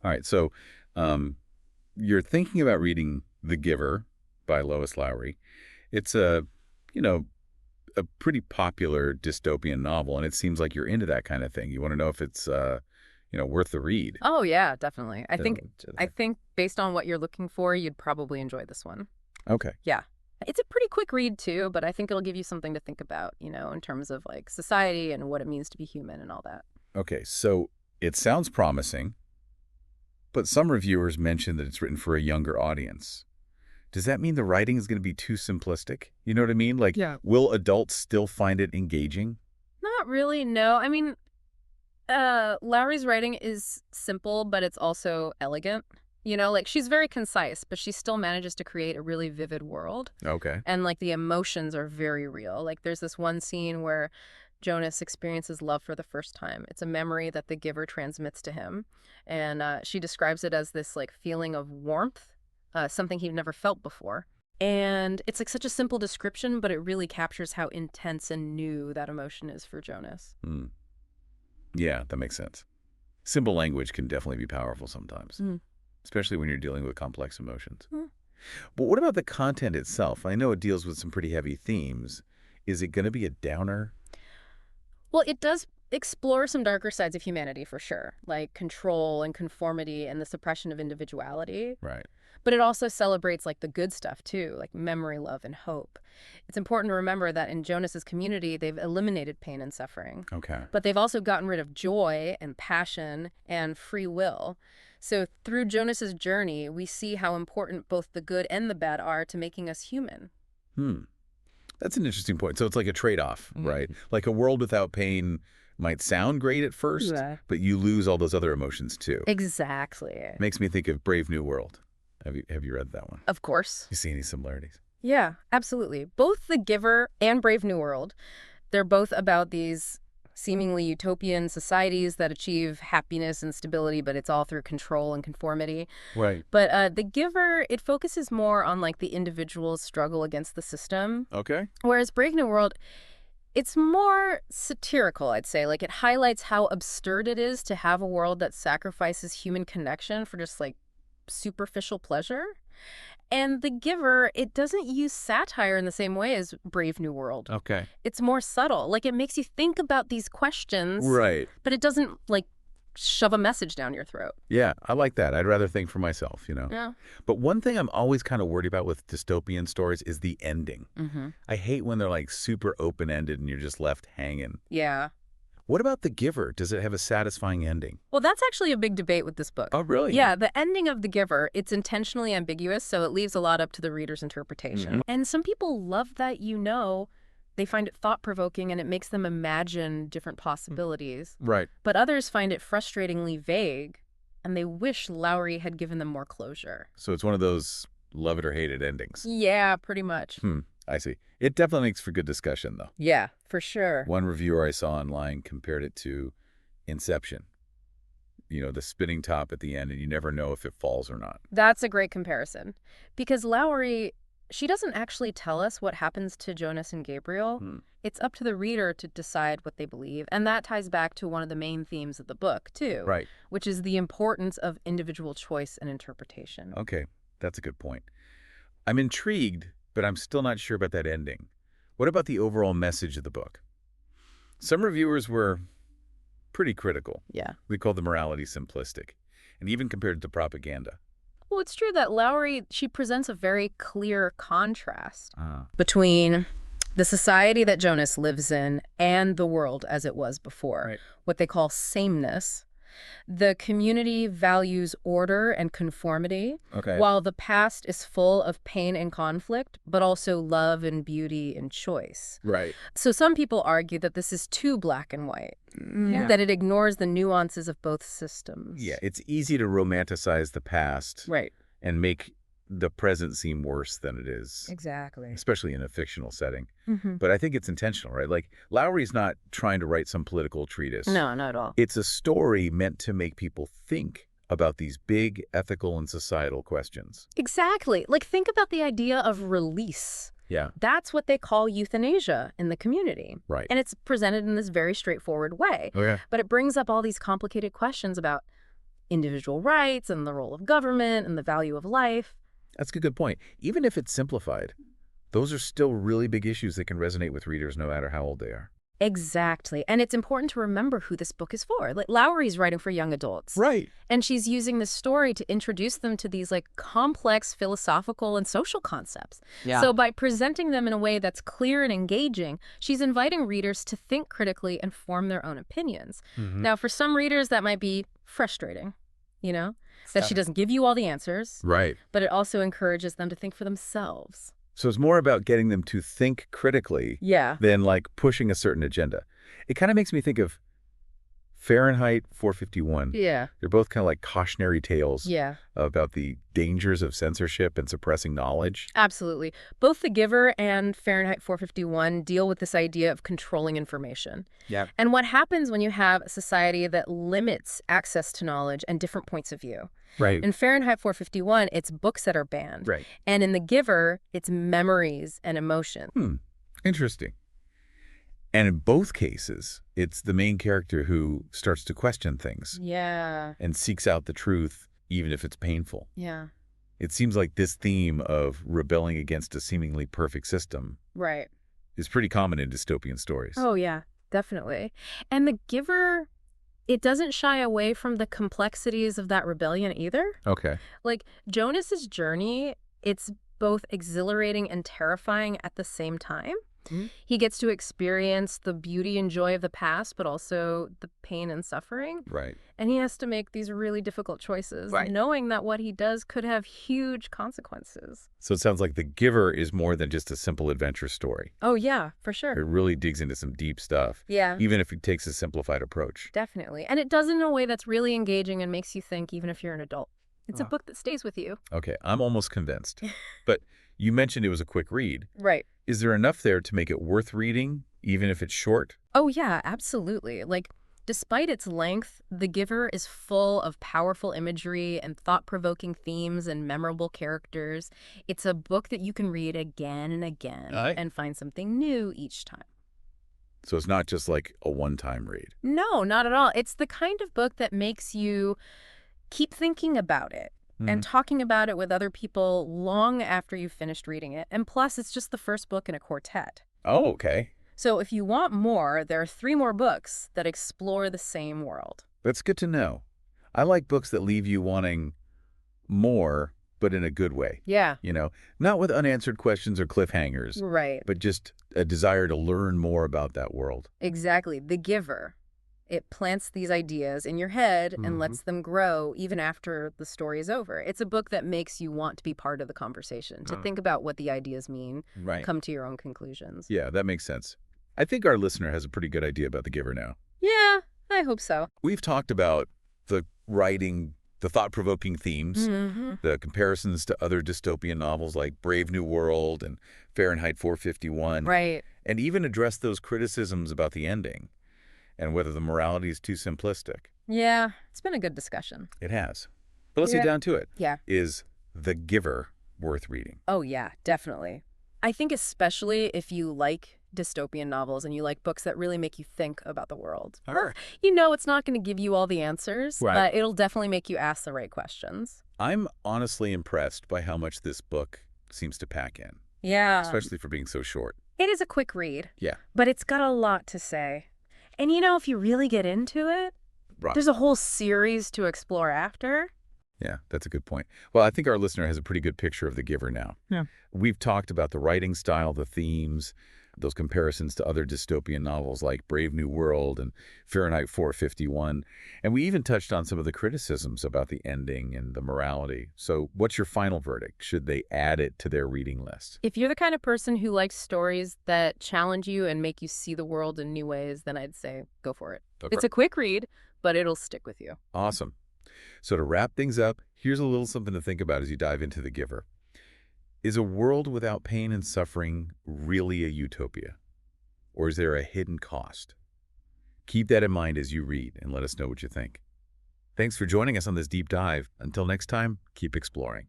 All right, so um, you're thinking about reading The Giver by Lois Lowry. It's you know, a pretty popular dystopian novel, and it seems like you're into that kind of thing. You want to know if it's, worth the read. Oh yeah, definitely. I Uh, think I think based on what you're looking for, you'd probably enjoy this one. Okay. Yeah. It's a pretty quick read too, but I think it'll give you something to think about, in terms of like society and what it means to be human and all that. Okay, so it sounds promising, but some reviewers mention that it's written for a younger audience. Does that mean the writing is going to be too simplistic? You know what I mean? Like, Yeah. will adults still find it engaging? Not really, no. I mean, Lowry's writing is simple, but it's also elegant. Like she's very concise, but she still manages to create a really vivid world. Okay. And like the emotions are very real. Like there's this one scene where Jonas experiences love for the first time. It's a memory that the giver transmits to him. And she describes it as this like feeling of warmth, something he'd never felt before. And it's like such a simple description, but it really captures how intense and new that emotion is for Jonas. Hmm. Yeah, that makes sense. Simple language can definitely be powerful sometimes, especially when you're dealing with complex emotions. Mm. But what about the content itself? I know it deals with some pretty heavy themes. Is it going to be a downer? Well, it does explore some darker sides of humanity for sure, like control and conformity and the suppression of individuality. Right. But it also celebrates like the good stuff too, like memory, love, and hope. It's important to remember that in Jonas's community, they've eliminated pain and suffering. Okay. But they've also gotten rid of joy and passion and free will. So through Jonas's journey, we see how important both the good and the bad are to making us human. Hmm. That's an interesting point. So it's like a trade-off, right? Like a world without pain might sound great at first, Yeah. but you lose all those other emotions too. Exactly. Makes me think of Brave New World. Have you read that one? Of course. You see any similarities? Yeah, absolutely. Both The Giver and Brave New World, they're both about these seemingly utopian societies that achieve happiness and stability, but it's all through control and conformity. Right. But The Giver, it focuses more on like the individual's struggle against the system, Okay. whereas Brave New World, it's more satirical, I'd say. Like it highlights how absurd it is to have a world that sacrifices human connection for just like superficial pleasure. And The Giver, it doesn't use satire in the same way as Brave New World. Okay. It's more subtle. Like it makes you think about these questions, Right. but it doesn't like shove a message down your throat. Yeah, I like that. I'd rather think for myself. Yeah. But one thing I'm always kind of worried about with dystopian stories is the ending. I hate when they're like super open-ended and you're just left hanging. Yeah. What about The Giver? Does it have a satisfying ending? Well, that's actually a big debate with this book. Oh, really? Yeah, the ending of The Giver, it's intentionally ambiguous, so it leaves a lot up to the reader's interpretation. And some people love that, they find it thought-provoking and it makes them imagine different possibilities. Right. But others find it frustratingly vague, and they wish Lowry had given them more closure. So it's one of those love it or hate it endings. Yeah, pretty much. I see. It definitely makes for good discussion, though. Yeah, for sure. One reviewer I saw online compared it to Inception. The spinning top at the end, and you never know if it falls or not. That's a great comparison. Because Lowry, she doesn't actually tell us what happens to Jonas and Gabriel. It's up to the reader to decide what they believe. And that ties back to one of the main themes of the book, too. Right. Which is the importance of individual choice and interpretation. Okay, that's a good point. I'm intrigued, but I'm still not sure about that ending. What about the overall message of the book? Some reviewers were pretty critical. Yeah. We call the morality simplistic, and even compared it to propaganda. Well, it's true that Lowry, she presents a very clear contrast between the society that Jonas lives in and the world as it was before, Right. what they call sameness. The community values order and conformity, Okay. while the past is full of pain and conflict, but also love and beauty and choice. Right. So some people argue that this is too black and white, Yeah. that it ignores the nuances of both systems. Yeah, it's easy to romanticize the past Right. and make the present seem worse than it is, Exactly. especially in a fictional setting. Mm-hmm. But I think it's intentional, right? Like, Lowry's not trying to write some political treatise. No, not at all. It's a story meant to make people think about these big ethical and societal questions. Exactly. Like, think about the idea of release. Yeah. That's what they call euthanasia in the community. Right. And it's presented in this very straightforward way. Oh, yeah. But it brings up all these complicated questions about individual rights and the role of government and the value of life. That's a good point. Even if it's simplified, those are still really big issues that can resonate with readers no matter how old they are. Exactly. And it's important to remember who this book is for. Like, Lowry's writing for young adults. Right. And she's using this story to introduce them to these like complex philosophical and social concepts. Yeah. So by presenting them in a way that's clear and engaging, she's inviting readers to think critically and form their own opinions. Now, for some readers, that might be frustrating, that she doesn't give you all the answers. Right. But it also encourages them to think for themselves. So it's more about getting them to think critically than like pushing a certain agenda. It kind of makes me think of Fahrenheit 451. Yeah. They're both kind of like cautionary tales Yeah. about the dangers of censorship and suppressing knowledge. Absolutely. Both The Giver and Fahrenheit 451 deal with this idea of controlling information. Yeah. And what happens when you have a society that limits access to knowledge and different points of view. Right. In Fahrenheit 451, it's books that are banned. Right. And in The Giver, it's memories and emotion. Interesting. And in both cases, it's the main character who starts to question things Yeah. and seeks out the truth, even if it's painful. Yeah. It seems like this theme of rebelling against a seemingly perfect system Right. is pretty common in dystopian stories. Oh, yeah, definitely. And The Giver, it doesn't shy away from the complexities of that rebellion either. Okay. Like, Jonas's journey, it's both exhilarating and terrifying at the same time. He gets to experience the beauty and joy of the past, but also the pain and suffering. Right. And he has to make these really difficult choices, knowing that what he does could have huge consequences. So it sounds like The Giver is more than just a simple adventure story. Oh, yeah, for It sure. really digs into some deep stuff, Yeah, even if it takes a simplified approach. definitely. And it does it in a way that's really engaging and makes you think, even if you're an adult. It's a book that stays with you. Okay, I'm almost convinced. But you mentioned it was a quick read. Right. Is there enough there to make it worth reading, even if it's short? Oh, yeah, absolutely. Like, despite its length, The Giver is full of powerful imagery and thought-provoking themes and memorable characters. It's a book that you can read again and again and find something new each time. So it's not just like a one-time read. No, not at all. It's the kind of book that makes you keep thinking about it and talking about it with other people long after you've finished reading it. And plus, it's just the first book in a quartet. Oh, okay. So if you want more, there are 3 more books that explore the same world. That's good to know. I like books that leave you wanting more, but in a good way. Yeah. Not with unanswered questions or cliffhangers, Right. but just a desire to learn more about that world. Exactly. The Giver. It plants these ideas in your head and lets them grow even after the story is over. It's a book that makes you want to be part of the conversation, to think about what the ideas mean, come to your own conclusions. Yeah, that makes sense. I think our listener has a pretty good idea about The Giver now. Yeah, I hope so. We've talked about the writing, the thought-provoking themes, the comparisons to other dystopian novels like Brave New World and Fahrenheit 451. Right. And even addressed those criticisms about the ending and whether the morality is too simplistic. Yeah, it's been a good discussion. It has. But let's get down to it. Yeah. Is The Giver worth reading? Oh, yeah, definitely. I think especially if you like dystopian novels and you like books that really make you think about the world. All right. It's not going to give you all the answers, but it'll definitely make you ask the right questions. I'm honestly impressed by how much this book seems to pack in, Yeah. especially for being so short. It is a quick read. Yeah. But it's got a lot to say. And if you really get into it, there's a whole series to explore after. Yeah, that's a good point. Well, I think our listener has a pretty good picture of The Giver now. Yeah. We've talked about the writing style, the themes, those comparisons to other dystopian novels like Brave New World and Fahrenheit 451. And we even touched on some of the criticisms about the ending and the morality. So what's your final verdict? Should they add it to their reading list? If you're the kind of person who likes stories that challenge you and make you see the world in new ways, then I'd say go for it. Okay. It's a quick read, but it'll stick with you. Awesome. So to wrap things up, here's a little something to think about as you dive into The Giver. Is a world without pain and suffering really a utopia? Or is there a hidden cost? Keep that in mind as you read and let us know what you think. Thanks for joining us on this deep dive. Until next time, keep exploring.